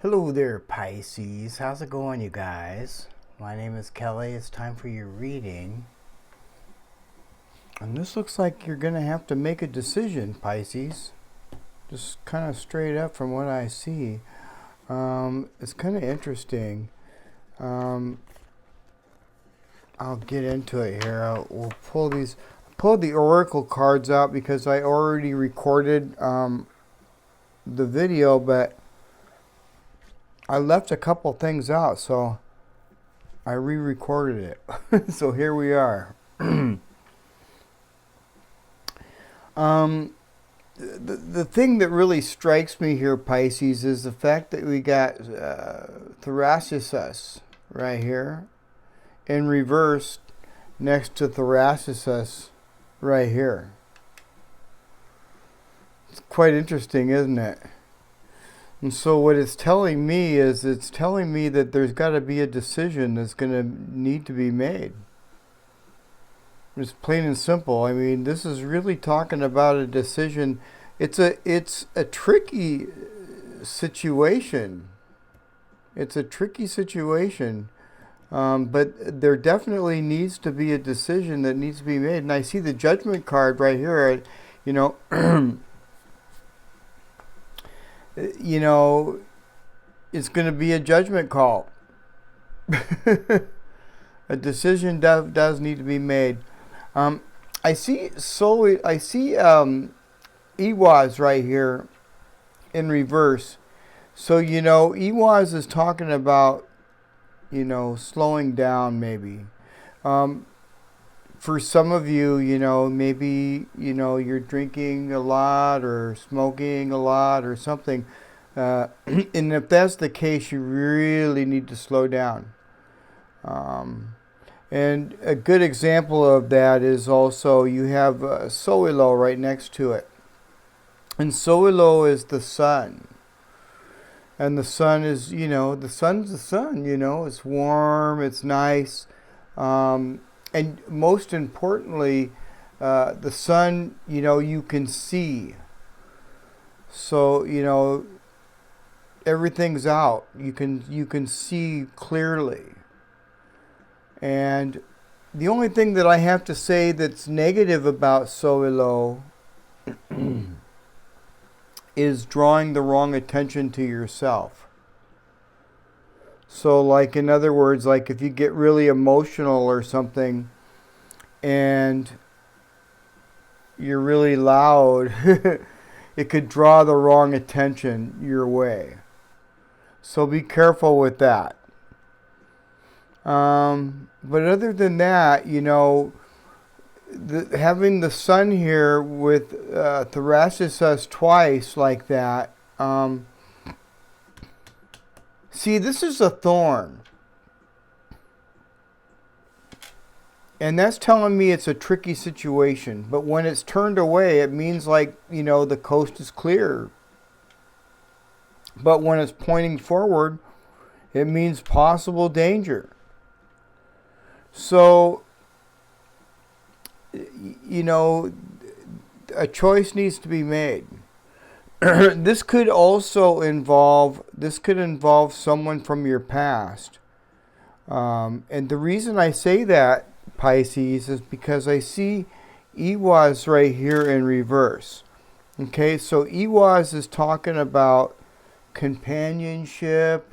Hello there, Pisces. How's it going, you guys? My name is Kelly. It's time for your reading. And this looks like you're going to have to make a decision, Pisces. Just kind of straight up from what I see. It's kind of interesting. I'll get into it here. We'll pull the oracle cards out because I already recorded the video, but I left a couple things out, so I re-recorded it. So here we are. The thing that really strikes me here, Pisces, is the fact that we got Thracisus right here in reverse next to Thracisus right here. It's quite interesting, isn't it? And so what it's telling me is it's telling me that there's got to be a decision that's going to need to be made. It's plain and simple. I mean, this is really talking about a decision. It's a tricky situation. It's a tricky situation. But there definitely needs to be a decision that needs to be made. And I see the Judgment card right here. You know, it's going to be a judgment call. A decision does need to be made. I see Iwaz right here in reverse. So, Iwaz is talking about, slowing down maybe. For some of you, maybe, you're drinking a lot or smoking a lot or something. And if that's the case, you really need to slow down. And a good example of that is also you have Soilo right next to it. And Soilo is the sun. And the sun is, the sun's the sun, it's warm, it's nice. And most importantly, the sun, you can see. So, everything's out. You can see clearly. And the only thing that I have to say that's negative about Soilo is drawing the wrong attention to yourself. So, like, in other words, like if you get really emotional or something and you're really loud, it could draw the wrong attention your way. So be careful with that. But other than that, having the sun here with Thracisus twice like that, see, this is a thorn. And that's telling me it's a tricky situation. But when it's turned away, it means like, the coast is clear. But when it's pointing forward, it means possible danger. So, a choice needs to be made. This could involve someone from your past. And the reason I say that, Pisces, is because I see Iwaz right here in reverse. Okay, so Iwaz is talking about companionship,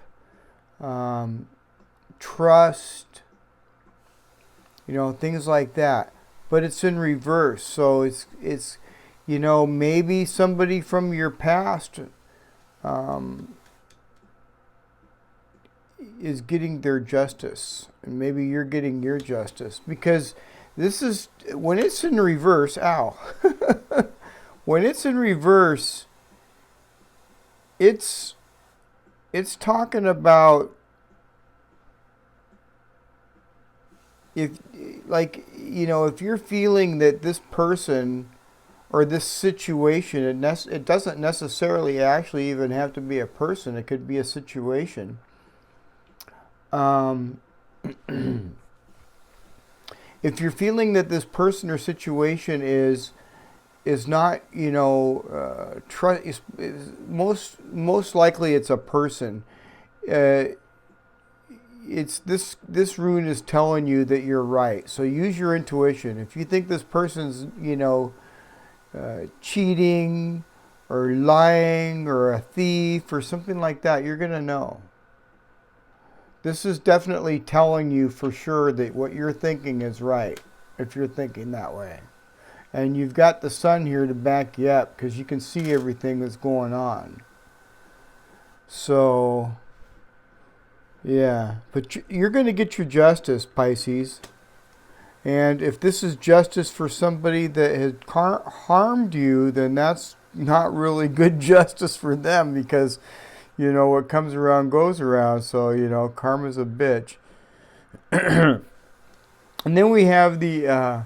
trust, things like that. But it's in reverse, so it's maybe somebody from your past is getting their justice, and maybe you're getting your justice, because this is when it's in reverse. When it's in reverse, it's talking about if you're feeling that this person or this situation, it doesn't necessarily actually even have to be a person. It could be a situation. If you're feeling that this person or situation is not, most likely it's a person, it's this rune is telling you that you're right. So use your intuition. If you think this person's, cheating or lying or a thief or something like that, you're going to know. This is definitely telling you for sure that what you're thinking is right, if you're thinking that way. And you've got the sun here to back you up because you can see everything that's going on. So, yeah. But you're going to get your justice, Pisces. And if this is justice for somebody that has harmed you, then that's not really good justice for them because, what comes around goes around. So, karma's a bitch. And then we have the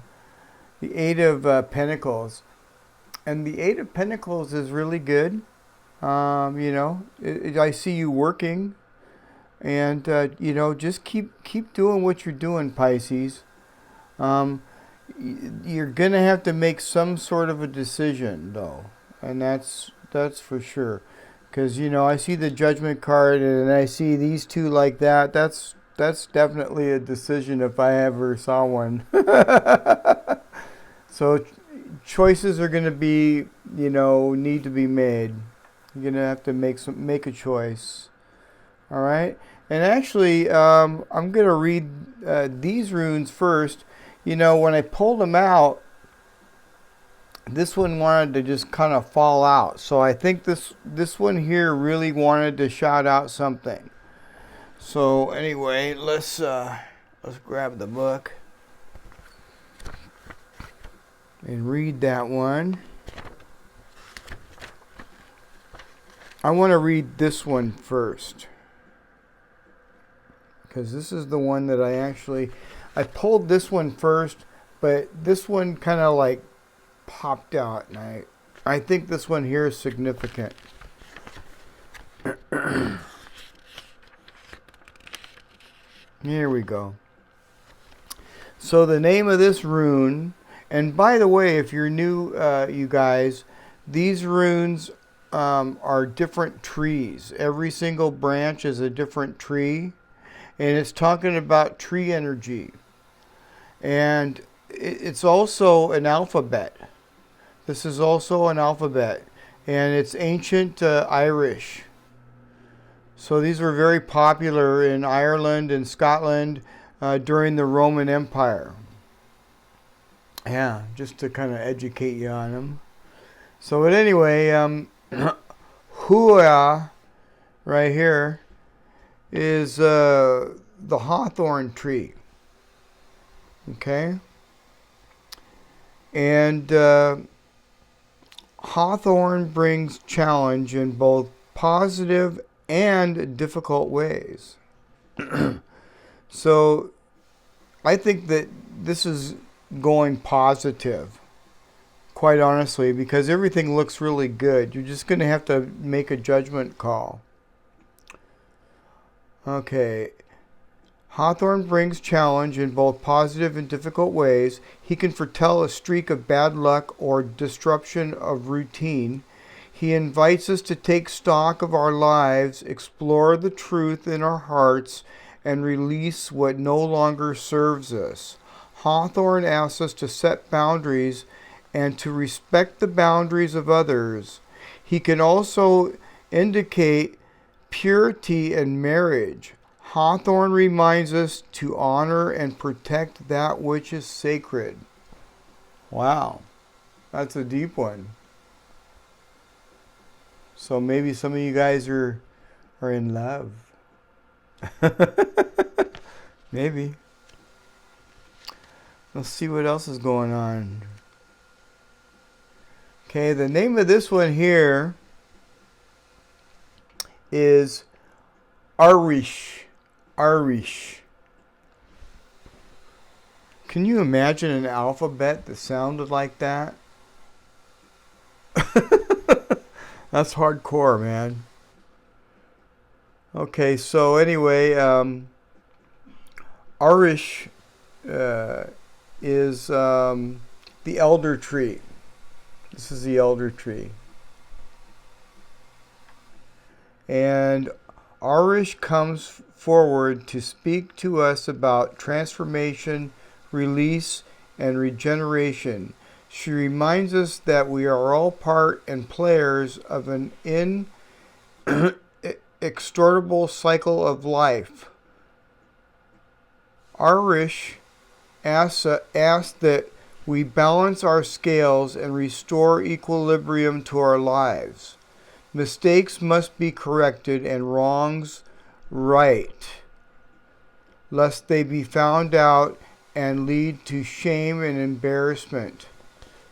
Eight of Pentacles. And the Eight of Pentacles is really good. I see you working. And, just keep doing what you're doing, Pisces. You're going to have to make some sort of a decision, though. And that's for sure. Because, I see the Judgment card and I see these two like that. That's definitely a decision if I ever saw one. So choices are going to be, need to be made. You're going to have to make a choice. All right? And actually, I'm going to read these runes first. When I pulled them out, this one wanted to just kind of fall out. So I think this one here really wanted to shout out something. So anyway, let's grab the book and read that one. I want to read this one first because this is the one that I pulled this one first, but this one kind of like popped out, and I think this one here is significant. Here we go. So the name of this rune, and by the way, if you're new, you guys, these runes are different trees. Every single branch is a different tree, and it's talking about tree energy. And it's also an alphabet. This is also an alphabet, and it's ancient Irish. So these were very popular in Ireland and Scotland during the Roman Empire. Yeah, just to kind of educate you on them. So, but anyway, Hua right here is the hawthorn tree. Okay? And hawthorn brings challenge in both positive and difficult ways. So I think that this is going positive, quite honestly, because everything looks really good. You're just going to have to make a judgment call. Okay. Hawthorn brings challenge in both positive and difficult ways. He can foretell a streak of bad luck or disruption of routine. He invites us to take stock of our lives, explore the truth in our hearts, and release what no longer serves us. Hawthorn asks us to set boundaries and to respect the boundaries of others. He can also indicate purity and marriage. Hawthorn reminds us to honor and protect that which is sacred. Wow, that's a deep one. So maybe some of you guys are in love. Maybe. Let's see what else is going on. Okay, the name of this one here is Arish. Arish. Can you imagine an alphabet that sounded like that? That's hardcore, man. Okay, so anyway, Arish is the elder tree. This is the elder tree. And Arish comes forward to speak to us about transformation, release, and regeneration. She reminds us that we are all part and players of an inexorable cycle of life. Arish asks that we balance our scales and restore equilibrium to our lives. Mistakes must be corrected and wrongs right, lest they be found out and lead to shame and embarrassment.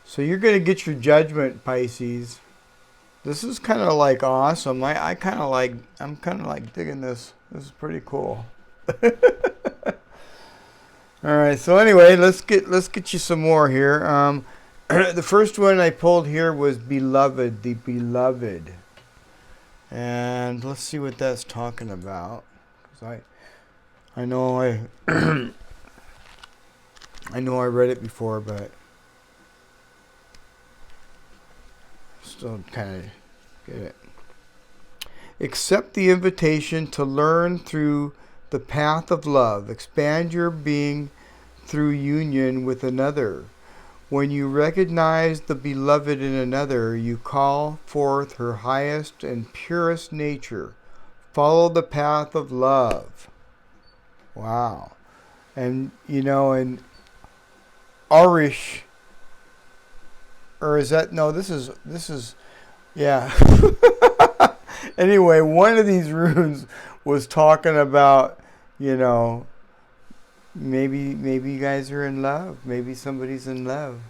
So you're going to get your judgment, Pisces. This is kind of like awesome. I'm kind of like digging this. This is pretty cool. All right. So anyway, let's get you some more here. The first one I pulled here was beloved, the beloved, and let's see what that's talking about. 'Cause I know I know I read it before, but still kind of get it. Accept the invitation to learn through the path of love. Expand your being through union with another. When you recognize the beloved in another, you call forth her highest and purest nature. Follow the path of love. Wow. And, and Arish, or is that, no, this is, yeah. Anyway, one of these runes was talking about, maybe you guys are in love. Maybe somebody's in love.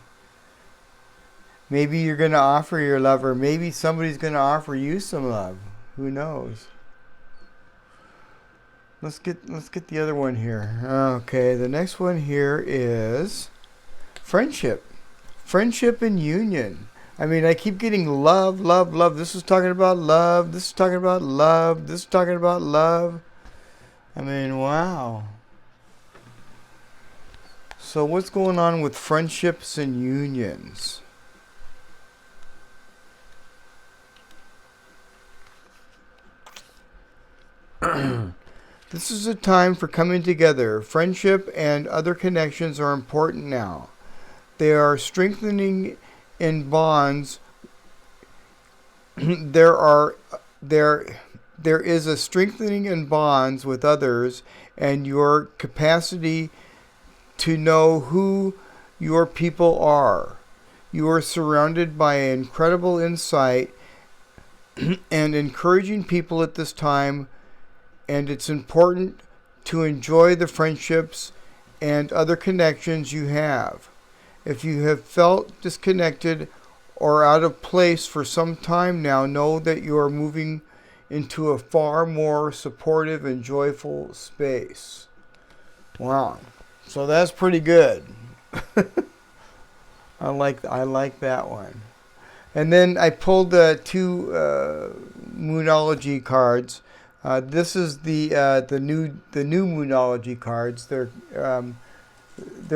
Maybe you're going to offer your love, or maybe somebody's going to offer you some love. Who knows? Let's get the other one here. Okay, the next one here is friendship. Friendship and union. I mean, I keep getting love, love, love. This is talking about love. This is talking about love. This is talking about love. I mean, wow. So what's going on with friendships and unions? This is a time for coming together. Friendship and other connections are important now. They are strengthening in bonds. There is a strengthening in bonds with others, and your capacity to know who your people are. You are surrounded by incredible insight and encouraging people at this time, and it's important to enjoy the friendships and other connections you have. If you have felt disconnected or out of place for some time now, know that you are moving into a far more supportive and joyful space. Wow. So that's pretty good. I like that one. And then I pulled the two Moonology cards. This is the new Moonology cards. They're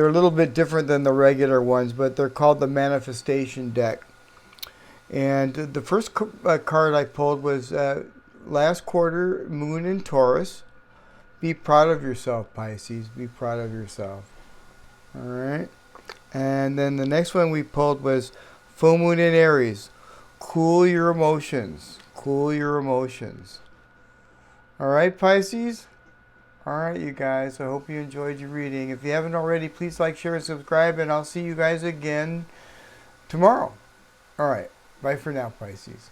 a little bit different than the regular ones, but they're called the Manifestation deck. And the first card I pulled was last quarter, Moon in Taurus. Be proud of yourself, Pisces. Be proud of yourself. All right. And then the next one we pulled was Full Moon in Aries. Cool your emotions. Cool your emotions. All right, Pisces? All right, you guys. I hope you enjoyed your reading. If you haven't already, please like, share, and subscribe, and I'll see you guys again tomorrow. All right. Bye for now, Pisces.